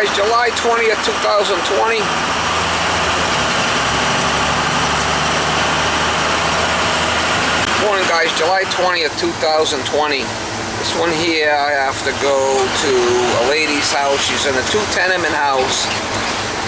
guys, July 20th, 2020. Morning guys, July 20th, 2020. This one here, I have to go to a lady's house. She's in a 2-tenement house,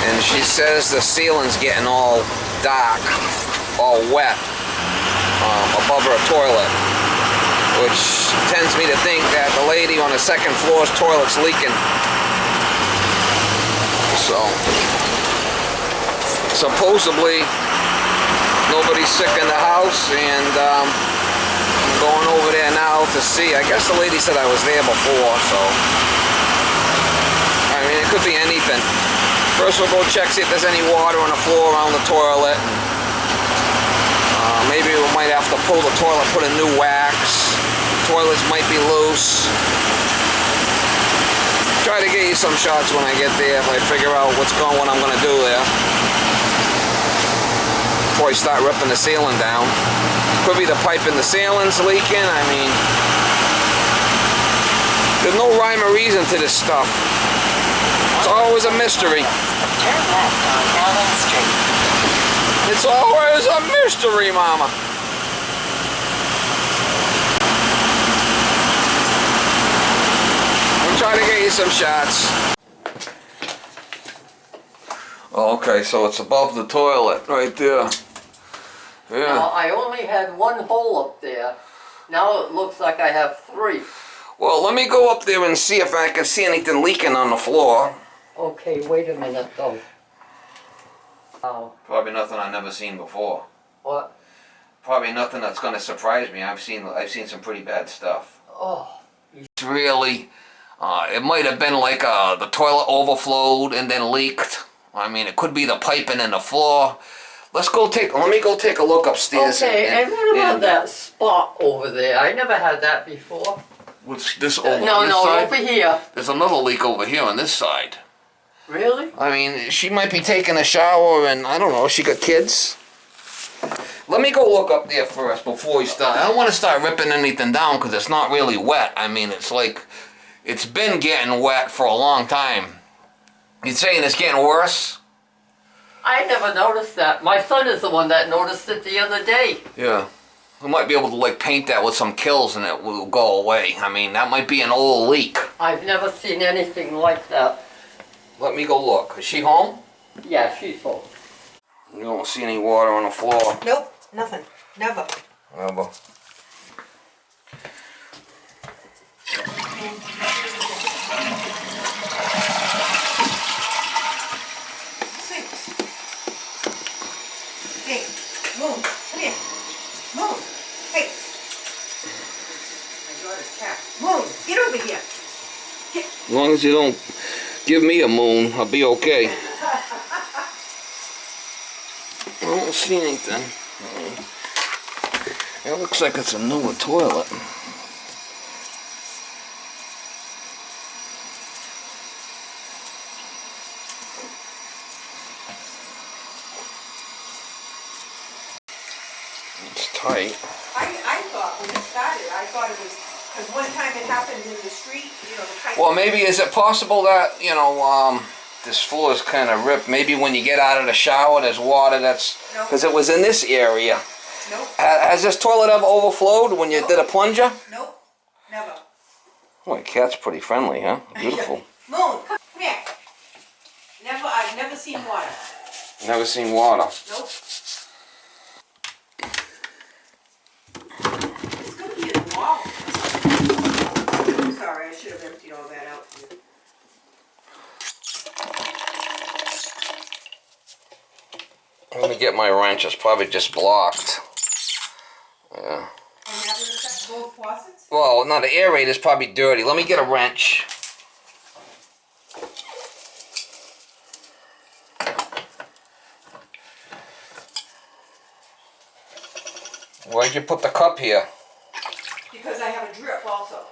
and she says the ceiling's getting all dark, all wet, above her toilet, which tends me to think that the lady on the second floor's toilet's leaking. So, supposedly, nobody's sick in the house, and I'm going over there now to see. I guess the lady said I was there before, so I mean, it could be anything. First we'll go check, see if there's any water on the floor around the toilet. Maybe we might have to pull the toilet, put in new wax. Toilets might be loose. Try to get you some shots when I get there if I figure out what I'm going to do there. Before I start ripping the ceiling down. Could be the pipe in the ceiling's leaking. I mean, there's no rhyme or reason to this stuff. It's always a mystery. Turn left on Allen Street. It's always a mystery, Mama. We'll try to get you some shots. Okay, so it's above the toilet right there. Yeah. Now, I only had one hole up there. Now it looks like I have 3. Well, let me go up there and see if I can see anything leaking on the floor. Okay, wait a minute though. Probably nothing I've never seen before. What? Probably nothing that's going to surprise me. I've seen some pretty bad stuff. Oh. It's really, it might have been like the toilet overflowed and then leaked. I mean, it could be the piping in the floor. Let me go take a look upstairs. Okay, and what about that spot over there? I never had that before. What's this over No, this side? over here. There's another leak over here on this side. Really? I mean, she might be taking a shower and, I don't know, she got kids. Let me go look up there first before we start. I don't want to start ripping anything down because it's not really wet. I mean, it's like, it's been getting wet for a long time. You saying it's getting worse? I never noticed that. My son is the one that noticed it the other day. Yeah. We might be able to like paint that with some Kills and it will go away. I mean, that might be an old leak. I've never seen anything like that. Let me go look. Is she home? Yeah, she's home. You don't see any water on the floor. Nope, nothing. Never. Never. Hey, Moon, come here. Moon, hey. My daughter's cat. Moon, get over here. Get. As long as you don't give me a moon, I'll be okay. I don't see anything. It looks like it's a newer toilet. It's tight. I thought when it started, I thought it was, because one time it happened in the street, you know, the pipe. Well, maybe is it possible that, you know, this floor is kind of ripped. Maybe when you get out of the shower, there's water that's... Nope. Because it was in this area. Nope. Has this toilet ever overflowed when you Nope. did a plunger? Nope, never. Oh, my cat's pretty friendly, huh? Beautiful. Moon, come here. I've never seen water. Never seen water. Nope. It's gonna be in the wall. I'm sorry, I should have emptied all that out for you. Let me get my wrench. It's probably just blocked. Yeah. And that would affect both faucets? Well, no, the aerator's probably dirty. Let me get a wrench. Where'd you put the cup here? Because I have a drip also.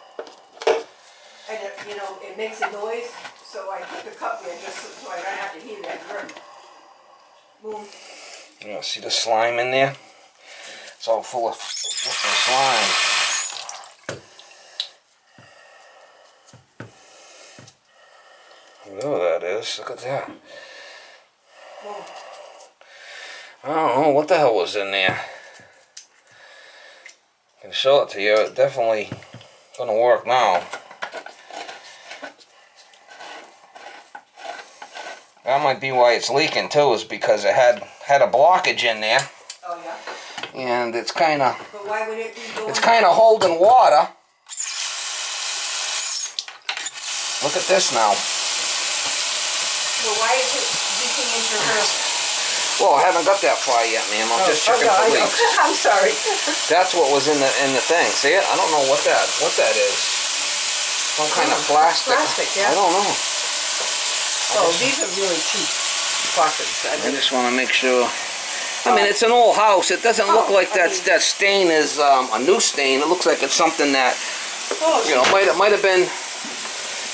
And it, you know, it makes a noise, so I put the cup there just so I don't have to hear that drip. Moon. You see the slime in there? It's all full of slime. Whatever that is. is. Look at that. Whoa. I don't know what the hell was in there. I can show it to you. It definitely gonna work now. That might be why it's leaking too, is because it had a blockage in there. Oh yeah. And it's kind of But why would it be going? it's kind of holding water. Look at this now. Well, why is it leaking into her? Well, I haven't got that far yet, ma'am. I'm just checking no, for I know. leaks. I'm sorry. That's what was in the thing. See it? I don't know what that is. Some kind of plastic. Plastic, yeah. I don't know. Oh, these are really cheap faucets. I just want to make sure. I mean, it's an old house. It doesn't look like that stain is a new stain. It looks like it's something that, you know, might have been.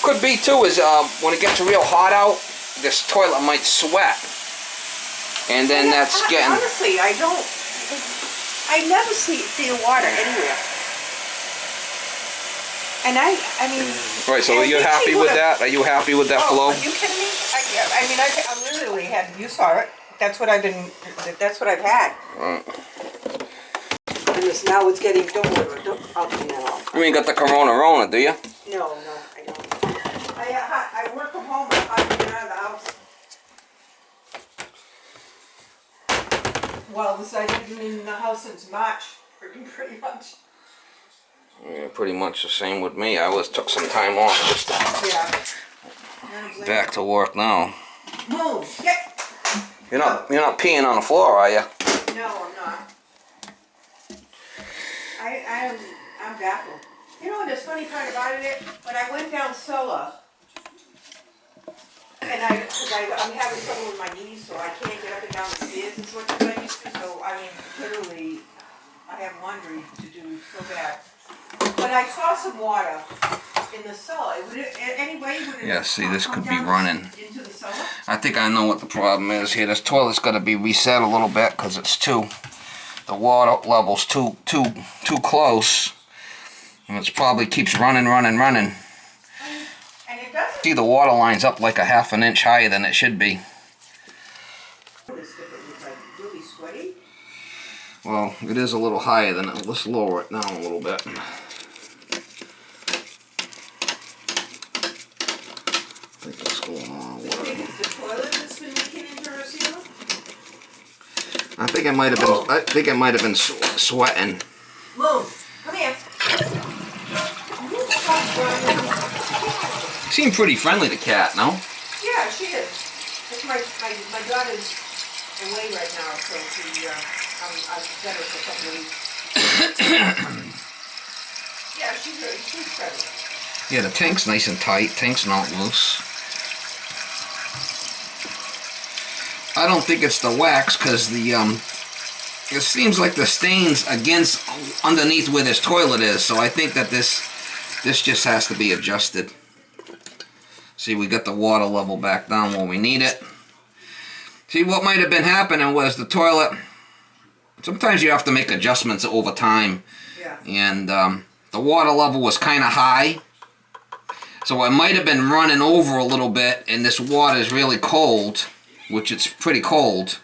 Could be too is when it gets real hot out, this toilet might sweat, and then that's getting. Honestly, I never see the water anywhere. And I mean. Right. So are you happy with that? Are you happy with that flow? Are you kidding me? I'm literally had. You saw it. That's what I've been. That's what I've had. Right. And now it's getting. Don't worry. Don't. No. You ain't got the Corona, do you? No, I don't. I work from home. I'm out of the house. Well, I've been in the house since March, pretty much. Yeah, pretty much the same with me. I took some time off just to back to work now. Move. Get. You're not peeing on the floor, are you? No, I'm not. I'm baffled. You know what the funny part about it is? When I went down cellar, and I'm having trouble with my knees, so I can't get up and down the stairs as much as I used to. So I mean, literally, I have laundry to do so bad. But I saw some water in the cellar. Yeah, see, this could be running. Into the cellar? I think I know what the problem is here. This toilet's got to be reset a little bit because it's the water level's too close, and it probably keeps running. And it doesn't. See, the water line's up like a half an inch higher than it should be. Really sweaty. Well, it is a little higher than it. Let's lower it down a little bit. I think that's going on. You think it's the toilet that's been leaking into her ceiling? I think it might have been sweating. Move. Come here. Seemed pretty friendly, the cat, no? Yeah, she is. That's my daughter's away right now, so I've got her for a couple of weeks. Yeah, she's friendly. Yeah, the tank's nice and tight. Tank's not loose. I don't think it's the wax because it seems like the stain's underneath where this toilet is. So I think that this just has to be adjusted. See, we got the water level back down where we need it. See, what might have been happening was the toilet. Sometimes you have to make adjustments over time. Yeah. And the water level was kind of high. So it might have been running over a little bit, and this water is really cold, which it's pretty cold.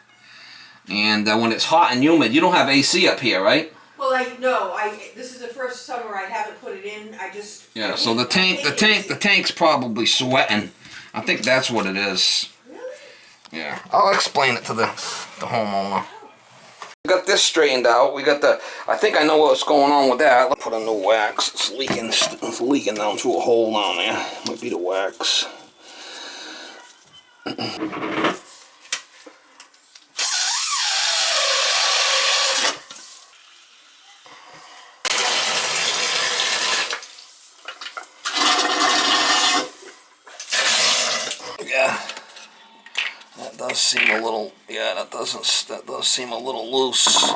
And when it's hot and humid, you don't have AC up here, right? Well, this is the first summer I haven't put it in. Yeah. So the tank's probably sweating. I think that's what it is. Really? Yeah. I'll explain it to the homeowner. We got this straightened out. We got I think I know what's going on with that. Let's put a new wax. It's leaking down through a hole down there. Might be the wax. Yeah. That does seem a little, that does seem a little loose.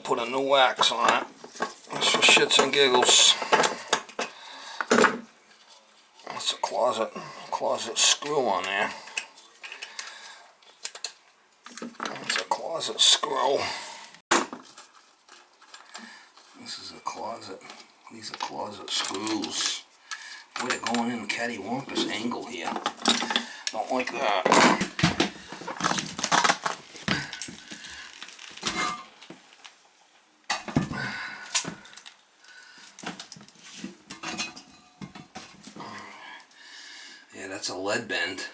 Put a new wax on it. That's for shits and giggles. That's a closet screw on there. That's a closet screw. This is a closet These are closet screws. Boy, they're going in cattywampus angle here. Don't like that. Yeah, that's a lead bend.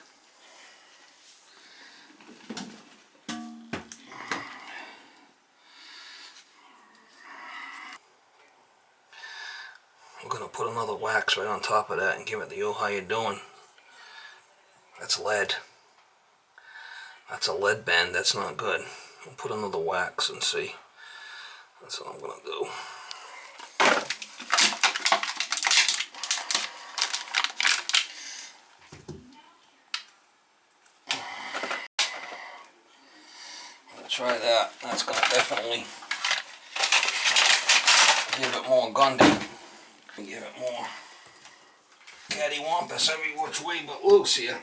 I'm gonna put another wax right on top of that and give it the "yo, how you doing?" That's lead. That's a lead bend. That's not good. I'll put another wax and see. That's what I'm gonna do. Try that. That's gonna definitely give it more gundy. Give it more cattywampus every which way but loose here.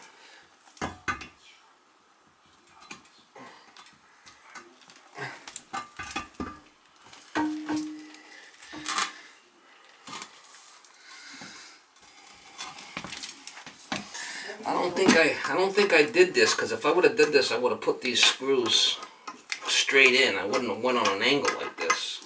I don't think I did this, because if I would have did this, I would have put these screws straight in. I wouldn't have went on an angle like this.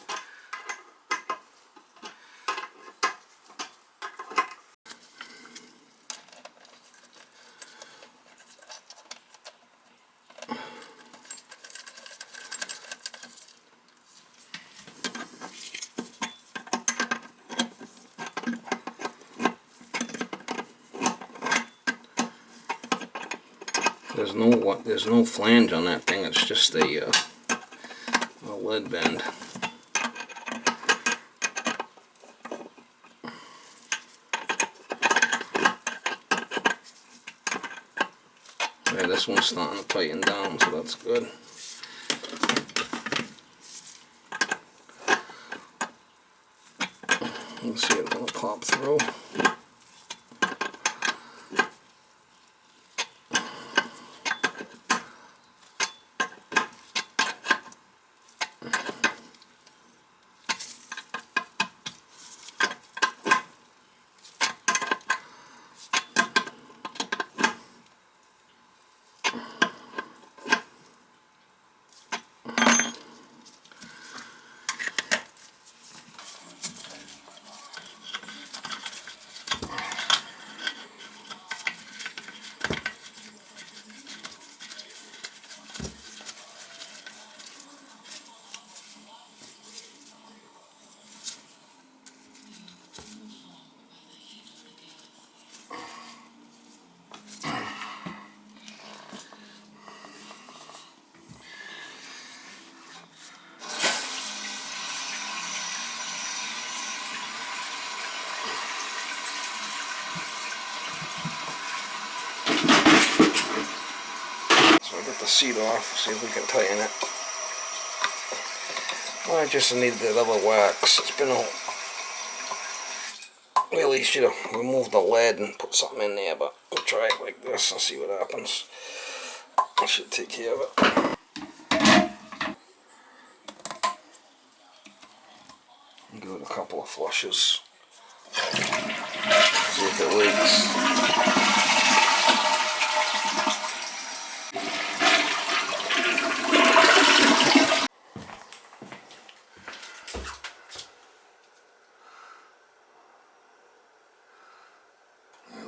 There's no flange on that thing. It's just a lead bend. Yeah, this one's starting to tighten down, so that's good. Let's see, it's gonna pop through. Get the seat off, see if we can tighten it. Well, I just need that other wax. It's been a... Really should have removed the lead and put something in there, but we'll try it like this and see what happens. I should take care of it. Give it a couple of flushes. See if it leaks.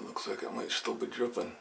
Looks like it might still be dripping.